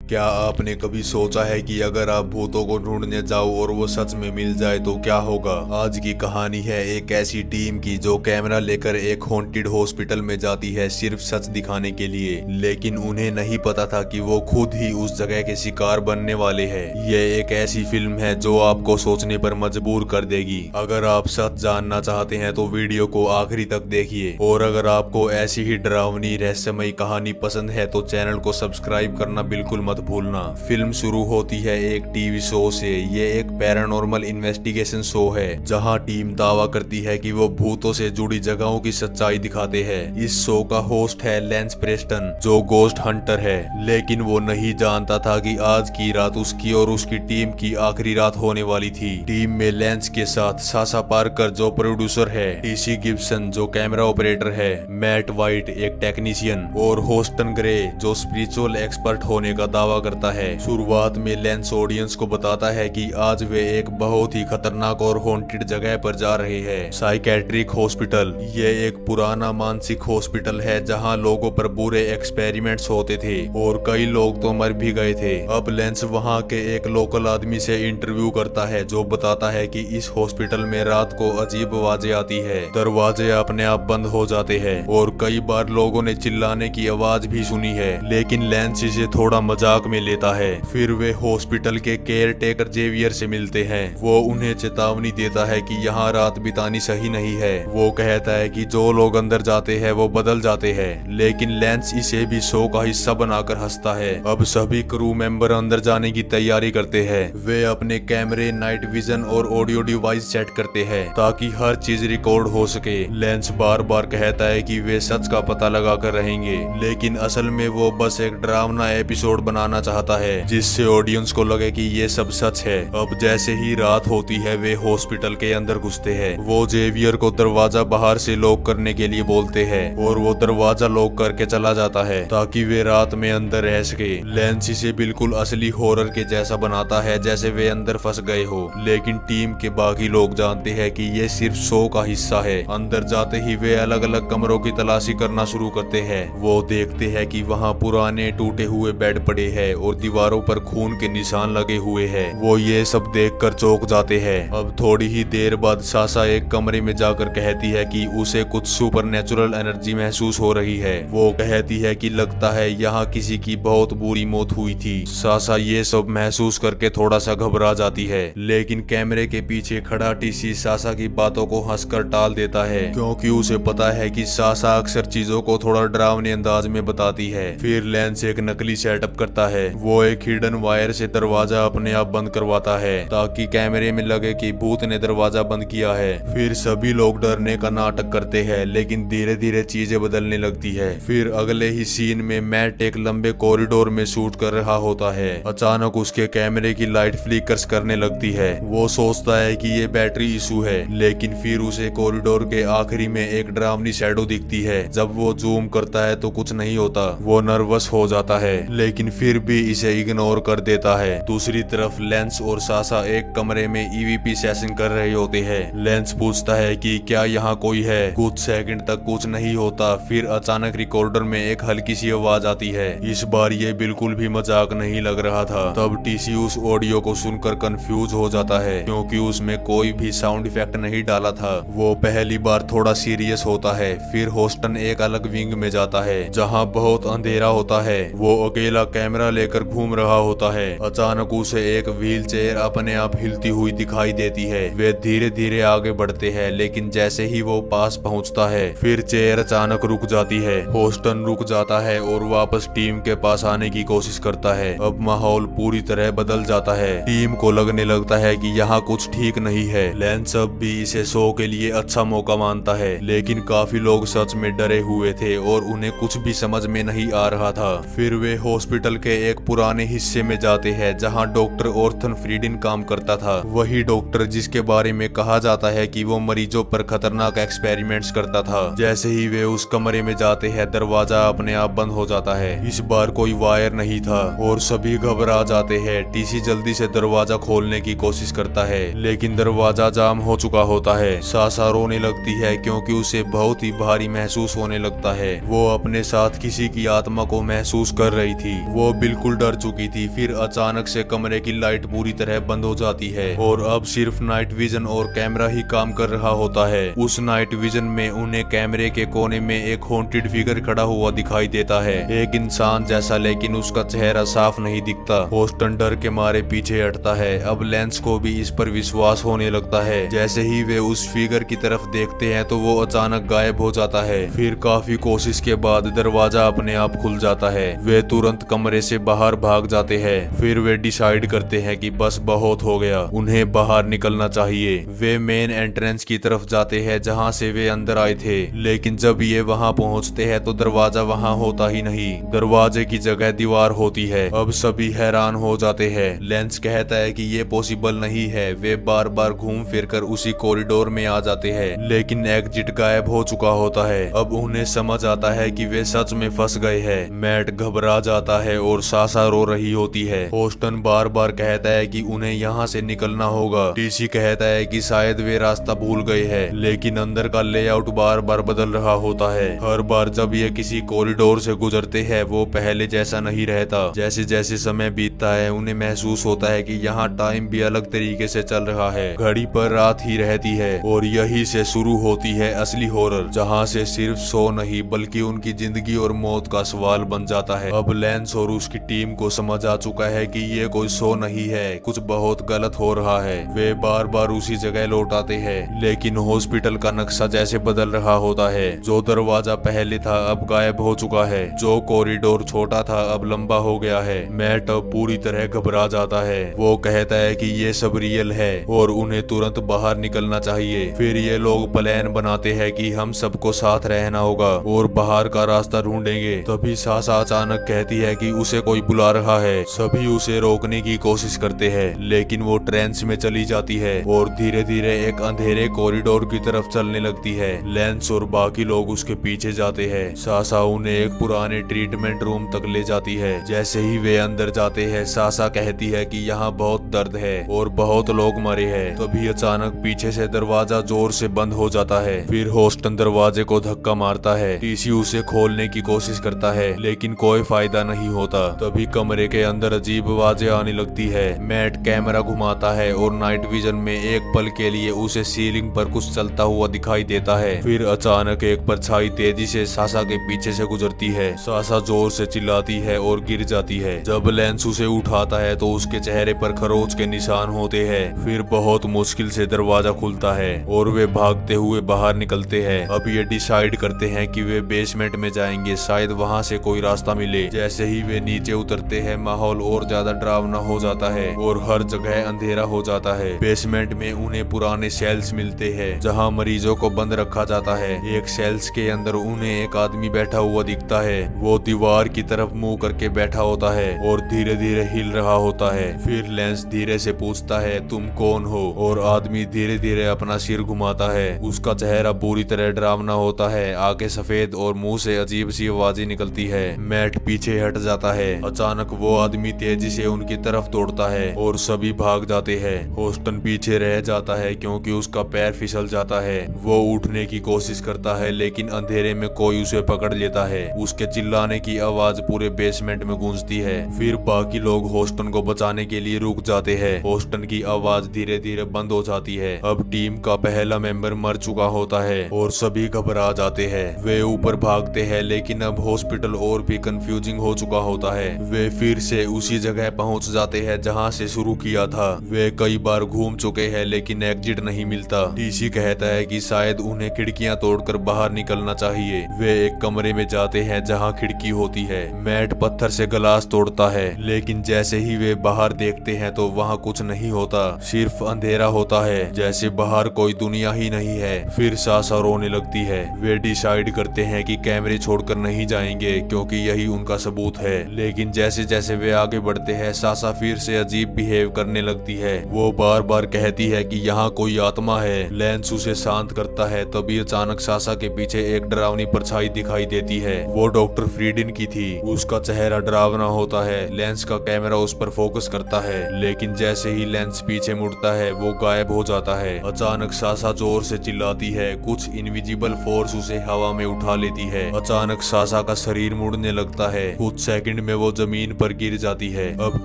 क्या आपने कभी सोचा है कि अगर आप भूतों को ढूंढने जाओ और वो सच में मिल जाए तो क्या होगा। आज की कहानी है एक ऐसी टीम की जो कैमरा लेकर एक हॉन्टेड हॉस्पिटल में जाती है सिर्फ सच दिखाने के लिए, लेकिन उन्हें नहीं पता था कि वो खुद ही उस जगह के शिकार बनने वाले हैं। ये एक ऐसी फिल्म है जो आपको सोचने पर मजबूर कर देगी। अगर आप सच जानना चाहते हैं तो वीडियो को आखिरी तक देखिए, और अगर आपको ऐसी ही डरावनी रहस्यमयी कहानी पसंद है तो चैनल को सब्सक्राइब करना बिल्कुल मत भूलना। फिल्म शुरू होती है एक टीवी शो से। ये एक पैरानॉर्मल इन्वेस्टिगेशन शो है जहां टीम दावा करती है कि वो भूतों से जुड़ी जगहों की सच्चाई दिखाते हैं। इस शो का होस्ट है लेंस प्रेस्टन जो गोस्ट हंटर है, लेकिन वो नहीं जानता था कि आज की रात उसकी और उसकी टीम की आखिरी रात होने वाली थी। टीम में लेंस के साथ साशा पार्कर जो प्रोड्यूसर है, टीसी गिब्सन जो कैमरा ऑपरेटर है, मैट वाइट एक टेक्नीशियन और होस्टन ग्रे जो स्पिरिचुअल एक्सपर्ट होने का दावा करता है। शुरुआत में लेंस ऑडियंस को बताता है कि आज वे एक बहुत ही खतरनाक और हॉन्टेड जगह पर जा रहे हैं, साइकेट्रिक हॉस्पिटल। ये एक पुराना मानसिक हॉस्पिटल है जहां लोगों पर बुरे एक्सपेरिमेंट्स होते थे और कई लोग तो मर भी गए थे। अब लेंस वहां के एक लोकल आदमी से इंटरव्यू करता है जो बताता है कि इस हॉस्पिटल में रात को अजीब आवाजें आती है, दरवाजे अपने आप बंद हो जाते हैं और कई बार लोगों ने चिल्लाने की आवाज भी सुनी है। लेकिन लेंस इसे थोड़ा मजाक में लेता है। फिर वे हॉस्पिटल के केयर टेकर जेवियर से मिलते हैं। वो उन्हें चेतावनी देता है कि यहाँ रात बितानी सही नहीं है। वो कहता है कि जो लोग अंदर जाते हैं वो बदल जाते हैं, लेकिन लेंस इसे भी शो का हिस्सा बनाकर हंसता है। अब सभी क्रू मेंबर अंदर जाने की तैयारी करते हैं। वे अपने कैमरे, नाइट विजन और ऑडियो डिवाइस सेट करते हैं ताकि हर चीज रिकॉर्ड हो सके। लेंस बार बार कहता है कि वे सच का पता लगा कर रहेंगे, लेकिन असल में वो बस एक डरावना एपिसोड बनाना चाहता है जिससे ऑडियंस को लगे कि ये सब सच है। अब जैसे ही रात होती है वे हॉस्पिटल के अंदर घुसते हैं। वो जेवियर को दरवाजा बाहर से लॉक करने के लिए बोलते हैं और वो दरवाजा लॉक करके चला जाता है ताकि वे रात में अंदर रह सके। लेंस इसे बिल्कुल असली हॉरर के जैसा बनाता है जैसे वे अंदर फंस गए हो, लेकिन टीम के बाकी लोग जानते हैं कि ये सिर्फ शो का हिस्सा है। अंदर जाते ही वे अलग अलग कमरों की तलाशी करना शुरू करते हैं। वो देखते हैं कि वहाँ पुराने टूटे हुए बेड पड़े हैं और दीवारों पर खून के निशान लगे हुए हैं। वो ये सब देखकर चौंक जाते हैं। अब थोड़ी ही देर बाद साशा एक कमरे में जाकर कहती है कि उसे कुछ सुपरनेचुरल एनर्जी महसूस हो रही है। वो कहती है कि लगता है यहाँ किसी की बहुत बुरी मौत हुई थी। साशा ये सब महसूस करके थोड़ा सा घबरा जाती है, लेकिन कैमरे के पीछे खड़ा टीसी साशा की बातों को हंसकर टाल देता है क्योंकि उसे पता है कि साशा अक्सर चीजों को थोड़ा डरावने अंदाज में बताती है। फिर लेंस एक नकली सेटअप करता है। वो एक हिडन वायर से दरवाजा अपने आप बंद करवाता है ताकि कैमरे में लगे कि भूत ने दरवाजा बंद किया है। फिर सभी लोग डरने का नाटक करते हैं, लेकिन धीरे धीरे चीजें बदलने लगती है। फिर अगले ही सीन में मैट एक लंबे कॉरिडोर में शूट कर रहा होता है। अचानक उसके कैमरे की लाइट फ्लिकर्स करने लगती है। वो सोचता है कि ये बैटरी इशू है, लेकिन फिर उसे कॉरिडोर के आखिरी में एक डरावनी शैडो दिखती है। जब वो जूम करता है तो कुछ नहीं होता। वो नर्वस हो जाता है, लेकिन फिर भी इसे इग्नोर कर देता है। दूसरी तरफ लेंस और साशा एक कमरे में ईवीपी सेशन कर रहे होते हैं। लेंस पूछता है कि क्या यहाँ कोई है। कुछ सेकंड तक कुछ नहीं होता। फिर अचानक रिकॉर्डर में एक हल्की सी आवाज आती है। इस बार ये बिल्कुल भी मजाक नहीं लग रहा था। तब टीसी उस ऑडियो को सुनकर कंफ्यूज हो जाता है क्योंकि उसमें कोई भी साउंड इफेक्ट नहीं डाला था। वो पहली बार थोड़ा सीरियस होता है। फिर होस्टन एक अलग विंग में जाता है जहाँ बहुत अंधेरा होता है। वो अकेला कैमरा लेकर घूम रहा होता है। अचानक उसे एक व्हील चेयर अपने आप हिलती हुई दिखाई देती है। वे धीरे धीरे आगे बढ़ते हैं, लेकिन जैसे ही वो पास पहुंचता है फिर चेयर अचानक रुक जाती है। होस्टन रुक जाता है और वापस टीम के पास आने की कोशिश करता है। अब माहौल पूरी तरह बदल जाता है। टीम को लगने लगता है कि यहाँ कुछ ठीक नहीं है। लेंस अब भी इसे शो के लिए अच्छा मौका मानता है, लेकिन काफी लोग सच में डरे हुए थे और उन्हें कुछ भी समझ में नहीं आ रहा था। फिर वे हॉस्पिटल के एक पुराने हिस्से में जाते हैं जहां डॉक्टर ऑर्थन फ्रीडिन काम करता था, वही डॉक्टर जिसके बारे में कहा जाता है कि वो मरीजों पर खतरनाक एक्सपेरिमेंट्स करता था। जैसे ही वे उस कमरे में जाते हैं दरवाजा अपने आप बंद हो जाता है। इस बार कोई वायर नहीं था और सभी घबरा जाते हैं। टीसी जल्दी से दरवाजा खोलने की कोशिश करता है लेकिन दरवाजा जाम हो चुका होता है। सासा रोने लगती है क्योंकि उसे बहुत ही भारी महसूस होने लगता है। वो अपने साथ किसी की आत्मा को महसूस कर रही थी। वो बिल्कुल डर चुकी थी। फिर अचानक से कमरे की लाइट पूरी तरह बंद हो जाती है और अब सिर्फ नाइट विजन और कैमरा ही काम कर रहा होता है। उस नाइट विजन में उन्हें कैमरे के कोने में एक हॉन्टेड फिगर खड़ा हुआ दिखाई देता है, एक इंसान जैसा, लेकिन उसका चेहरा साफ नहीं दिखता। होस्टन डर के मारे पीछे हटता है। अब लेंस को भी इस पर विश्वास होने लगता है। जैसे ही वे उस फिगर की तरफ देखते हैं तो वो अचानक गायब हो जाता है। फिर काफी कोशिश के बाद दरवाजा अपने आप खुल जाता है। वे तुरंत कमरे से बाहर भाग जाते हैं। फिर वे डिसाइड करते हैं कि बस बहुत हो गया, उन्हें बाहर निकलना चाहिए। वे मेन एंट्रेंस की तरफ जाते हैं जहां से वे अंदर आए थे, लेकिन जब ये वहां पहुंचते हैं तो दरवाजा वहां होता ही नहीं। दरवाजे की जगह दीवार होती है। अब सभी हैरान हो जाते हैं। लेंस कहता है कि ये पॉसिबल नहीं है। वे बार बार घूम फिर कर उसी कॉरिडोर में आ जाते हैं लेकिन एग्जिट गायब हो चुका होता है। अब उन्हें समझ आता है कि वे सच में फंस गए हैं। मैट घबरा जाता है और सासा रो रही होती है। होस्टन बार बार कहता है कि उन्हें यहाँ से निकलना होगा। टीसी कहता है कि शायद वे रास्ता भूल गए हैं, लेकिन अंदर का लेआउट बार बार बदल रहा होता है। हर बार जब ये किसी कॉरिडोर से गुजरते हैं वो पहले जैसा नहीं रहता। जैसे जैसे समय बीतता है उन्हें महसूस होता है कि यहाँ टाइम भी अलग तरीके से चल रहा है। घड़ी पर रात ही रहती है और यही से शुरू होती है असली हॉरर, जहाँ से सिर्फ शो नहीं बल्कि उनकी जिंदगी और मौत का सवाल बन जाता है। अब लेंस और उसकी टीम को समझ आ चुका है कि ये कोई शो नहीं है, कुछ बहुत गलत हो रहा है। वे बार बार उसी जगह लौट आते हैं लेकिन हॉस्पिटल का नक्शा जैसे बदल रहा होता है। जो दरवाजा पहले था अब गायब हो चुका है। जो कॉरिडोर छोटा था अब लंबा हो गया है। मैट अब पूरी तरह घबरा जाता है। वो कहता है कि ये सब रियल है और उन्हें तुरंत बाहर निकलना चाहिए। फिर ये लोग प्लान बनाते हैं कि हम सबको साथ रहना होगा और बाहर का रास्ता ढूंढेंगे। तभी सासा अचानक कहती है कि उसे कोई बुला रहा है। सभी उसे रोकने की कोशिश करते हैं लेकिन वो ट्रेंच में चली जाती है और धीरे धीरे एक अंधेरे कॉरिडोर की तरफ चलने लगती है। लेंस और बाकी लोग उसके पीछे जाते हैं। सासा उन्हें एक पुराने ट्रीटमेंट रूम तक ले जाती है। जैसे ही वे अंदर जाते हैं सासा कहती है कि यहाँ बहुत दर्द है और बहुत लोग मरे हैं। तभी अचानक पीछे से दरवाजा जोर से बंद हो जाता है। फिर होस्टन दरवाजे को धक्का मारता है। टीसी उसे खोलने की कोशिश करता है लेकिन कोई फायदा नहीं होता। तभी कमरे के अंदर अजीब आवाजें आने लगती है। मैट कैमरा घुमाता है और नाइट विजन में एक पल के लिए उसे सीलिंग पर कुछ चलता हुआ दिखाई देता है। फिर अचानक एक परछाई तेजी से सासा के पीछे से गुजरती है। सासा जोर से चिल्लाती है और गिर जाती है। जब लेंस उसे उठाता है तो उसके चेहरे पर खरोच के निशान होते हैं। फिर बहुत मुश्किल से दरवाजा खुलता है और वे भागते हुए बाहर निकलते हैं। अब ये डिसाइड करते हैं कि वे बेसमेंट में जाएंगे, शायद वहाँ से कोई रास्ता मिले। जैसे ही वे नीचे उतरते हैं माहौल और ज्यादा डरावना हो जाता है और हर जगह अंधेरा हो जाता है। बेसमेंट में उन्हें पुराने सेल्स मिलते हैं जहाँ मरीजों को बंद रखा जाता है। एक सेल्स के अंदर उन्हें एक आदमी बैठा हुआ दिखता है। वो दीवार की तरफ मुंह करके बैठा होता है और धीरे धीरे हिल रहा होता है। फिर लेंस धीरे से पूछता है तुम कौन हो, और आदमी धीरे धीरे अपना सिर घुमाता है। उसका चेहरा पूरी तरह डरावना होता है, आंखें सफेद और मुंह से अजीब सी आवाजें निकलती है। मैट पीछे हट जाता है। अचानक वो आदमी तेजी से उनकी तरफ दौड़ता है और सभी भाग जाते हैं। होस्टन पीछे रह जाता है क्योंकि उसका पैर फिसल जाता है। वो उठने की कोशिश करता है लेकिन अंधेरे में कोई उसे पकड़ लेता है। उसके चिल्लाने की आवाज पूरे बेसमेंट में गूंजती है। फिर बाकी लोग होस्टन को बचाने के लिए रुक जाते हैं। होस्टन की आवाज धीरे धीरे बंद हो जाती है। अब टीम का पहला मेंबर मर चुका होता है और सभी घबरा जाते हैं। वे ऊपर भागते हैं लेकिन अब हॉस्पिटल और भी कंफ्यूजिंग हो चुका होता है। वे फिर से उसी जगह पहुंच जाते हैं जहां से शुरू किया था। वे कई बार घूम चुके हैं लेकिन एग्जिट नहीं मिलता। टीसी कहता है कि शायद उन्हें खिड़कियां तोड़कर बाहर निकलना चाहिए। वे एक कमरे में जाते हैं जहां खिड़की होती है। मैट पत्थर से गिलास तोड़ता है लेकिन जैसे ही वे बाहर देखते हैं तो वहां कुछ नहीं होता, सिर्फ अंधेरा होता है, जैसे बाहर कोई दुनिया ही नहीं है। फिर सासा रोने लगती है। वे डिसाइड करते हैं कि कैमरे छोड़कर नहीं जाएंगे क्योंकि यही उनका सबूत है। लेकिन जैसे जैसे वे आगे बढ़ते हैं सासा फिर से अजीब बिहेव करने लगती है। वो बार बार कहती है कि यहाँ कोई आत्मा है। लेंस उसे शांत करता है। तभी अचानक सासा के पीछे एक डरावनी परछाई दिखाई देती है। वो डॉक्टर फ्रीडिन की थी। उसका चेहरा डरावना होता है। लेंस का कैमरा उस पर फोकस करता है, लेकिन जैसे ही लेंस पीछे मुड़ता है वो गायब हो जाता है। अचानक सासा जोर से चिल्लाती है। कुछ इनविजिबल फोर्स उसे हवा में उठा लेती है। अचानक सासा का शरीर मुड़ने लगता है। कुछ सेकंड में वो जमीन पर गिर जाती है। अब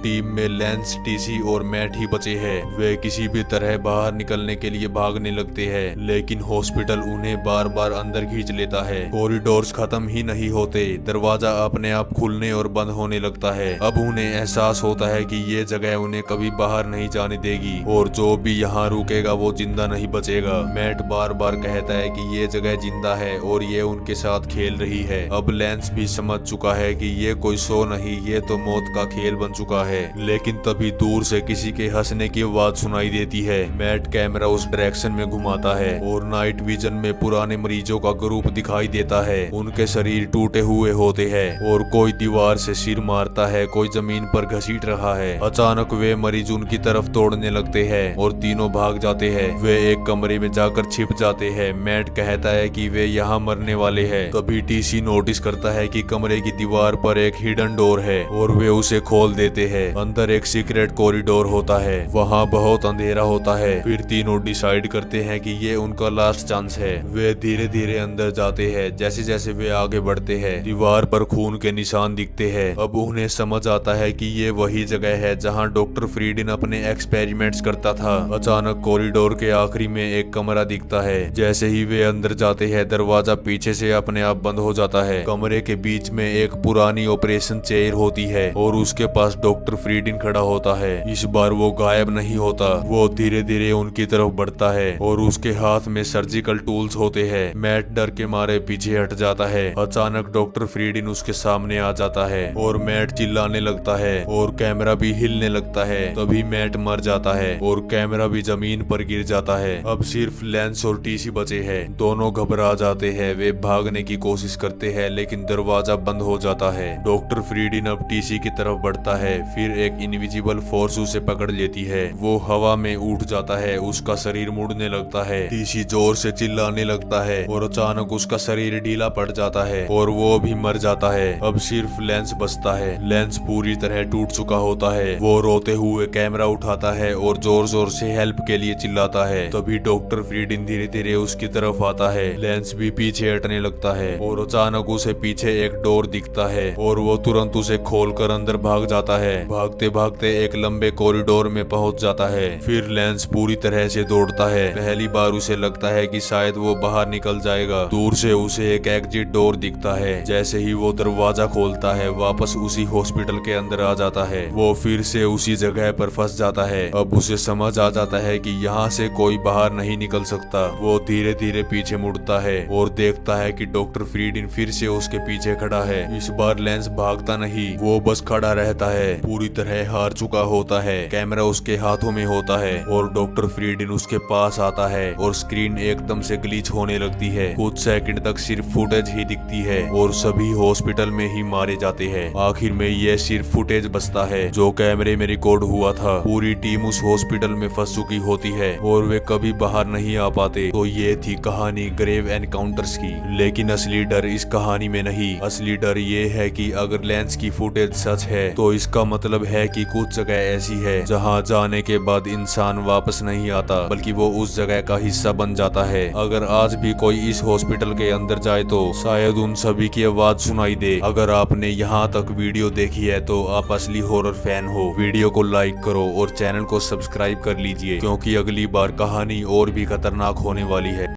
टीम में लेंस, टीसी और मैट ही बचे हैं। वे किसी भी तरह बाहर निकलने के लिए भागने लगते हैं, लेकिन हॉस्पिटल उन्हें बार बार अंदर खींच लेता है। कॉरिडोर्स खत्म ही नहीं होते। दरवाजा अपने आप खुलने और बंद होने लगता है। अब उन्हें एहसास होता है कि ये जगह उन्हें कभी बाहर नहीं जाने देगी और जो भी यहाँ रुकेगा वो जिंदा नहीं बचेगा। मैट बार बार कहता है कि ये जगह जिंदा है और ये उनके साथ खेल रही है। अब लेंस भी समझ चुका है कि ये कोई शो नहीं, ये तो मौत का खेल बन चुका है। लेकिन तभी दूर से किसी के हंसने की आवाज सुनाई देती है। मैट कैमरा उस डायरेक्शन में घुमाता है और नाइट विजन में पुराने मरीजों का ग्रुप दिखाई देता है। उनके शरीर टूटे हुए होते हैं और कोई दीवार से सिर मारता है, कोई जमीन पर घसीट रहा है। अचानक वे मरीज उनकी तरफ दौड़ने लगते हैं और तीनों भाग जाते हैं। वे एक कमरे में जाकर छिप जाते हैं। मैट कहता है कि वे यहाँ मरने वाले हैं। तभी टीसी नोटिस करता है कि कमरे की दीवार पर एक हिडन डोर है और वे उसे खोल देते हैं। अंदर एक सीक्रेट कॉरिडोर होता है। वहाँ बहुत अंधेरा होता है। फिर तीनों डिसाइड करते हैं कि ये उनका लास्ट चांस है। वे धीरे धीरे अंदर जाते हैं। जैसे जैसे वे आगे बढ़ते हैं दीवार पर खून के निशान दिखते हैं। अब उन्हें समझ आता है कि ये वही जगह है जहाँ डॉक्टर फ्रीडिन अपने एक्सपेरिमेंट्स करता था। अचानक कॉरिडोर के आखिरी में एक कमरा दिखता है। जैसे ही वे अंदर जाते हैं दरवाजा पीछे से अपने आप बंद हो जाता है। कमरे के बीच में एक पुरानी ऑपरेशन चेयर होती है और उसके पास डॉक्टर फ्रीडिन खड़ा होता है। इस बार वो गायब नहीं होता। वो धीरे धीरे उनकी तरफ बढ़ता है और उसके हाथ में सर्जिकल टूल्स होते हैं। मैट डर के मारे पीछे हट जाता है। अचानक डॉक्टर फ्रीडिन उसके सामने आ जाता है और मैट चिल्लाने लगता है और कैमरा भी हिलने लगता है। तभी मैट मर जाता है और कैमरा भी जमीन पर गिर जाता है। अब सिर्फ लेंस और टीसी बचे हैं। दोनों घबरा जाते हैं। वे भागने की कोशिश करते हैं लेकिन दरवाजा बंद हो जाता है। डॉक्टर फ्रीडिन अब टीसी की तरफ बढ़ता है। फिर एक इनविजिबल फोर्स उसे पकड़ लेती है। वो हवा में उठ जाता है। उसका शरीर मुड़ने लगता है। टीसी जोर से चिल्लाने लगता है और अचानक उसका शरीर ढीला पड़ जाता है और वो भी मर जाता है। अब सिर्फ लेंस बचता है। लेंस पूरी तरह टूट चुका होता है। वो रोते हुए कैमरा उठाता है और जोर जोर से हेल्प के लिए चिल्लाता है। तभी डॉक्टर फ्रीडिन धीरे धीरे उसकी तरफ आता है। लेंस भी पीछे हटने लगता है और अचानक उसे पीछे एक डोर दिखता है और वो तुरंत उसे खोलकर अंदर भाग जाता है। भागते भागते एक लंबे कॉरिडोर में पहुंच जाता है। फिर लेंस पूरी तरह से दौड़ता है। पहली बार उसे लगता है कि शायद वो बाहर निकल जाएगा। दूर से उसे एक एग्जिट डोर दिखता है। जैसे ही वो दरवाजा खोलता है वापस उसी हॉस्पिटल के अंदर आ जाता है। वो फिर से उसी जगह पर फंस जाता है। अब उसे समझ आ जाता है कि यहाँ से कोई बाहर नहीं निकल सकता। वो धीरे धीरे पीछे मुड़ता है और देखता है कि डॉक्टर फ्रीडिन फिर से उसके पीछे खड़ा है। इस बार लेंस भागता नहीं, वो बस खड़ा रहता है। पूरी तरह हार चुका होता है। कैमरा उसके हाथों में होता है और डॉक्टर फ्रीडिन उसके पास आता है और स्क्रीन एकदम से ग्लिच होने लगती है। कुछ सेकंड तक सिर्फ फुटेज ही दिखती है और सभी हॉस्पिटल में ही मारे जाते हैं। आखिर में ये सिर्फ फुटेज बचता है जो कैमरे में रिकॉर्ड हुआ था। पूरी टीम उस हॉस्पिटल में फंस चुकी होती है और वे कभी बाहर नहीं आ पाते। तो ये थी कहानी ग्रेव एनकाउंटर्स की। लेकिन असली डर इस कहानी में नहीं। असली डर ये है कि अगर लेंस की फुटेज सच है तो इसका मतलब है कि कुछ जगह ऐसी है जहाँ जाने के बाद इंसान वापस नहीं आता, बल्कि वो उस जगह का हिस्सा बन जाता है। अगर आज भी कोई इस हॉस्पिटल के अंदर जाए तो शायद उन सभी की आवाज सुनाई दे। अगर आपने यहाँ तक वीडियो देखी है तो आप असली हॉरर फैन हो। वीडियो को लाइक करो और चैनल को सब्सक्राइब कर लीजिए, क्योंकि अगली बार कहानी और भी खतरनाक होने वाली है।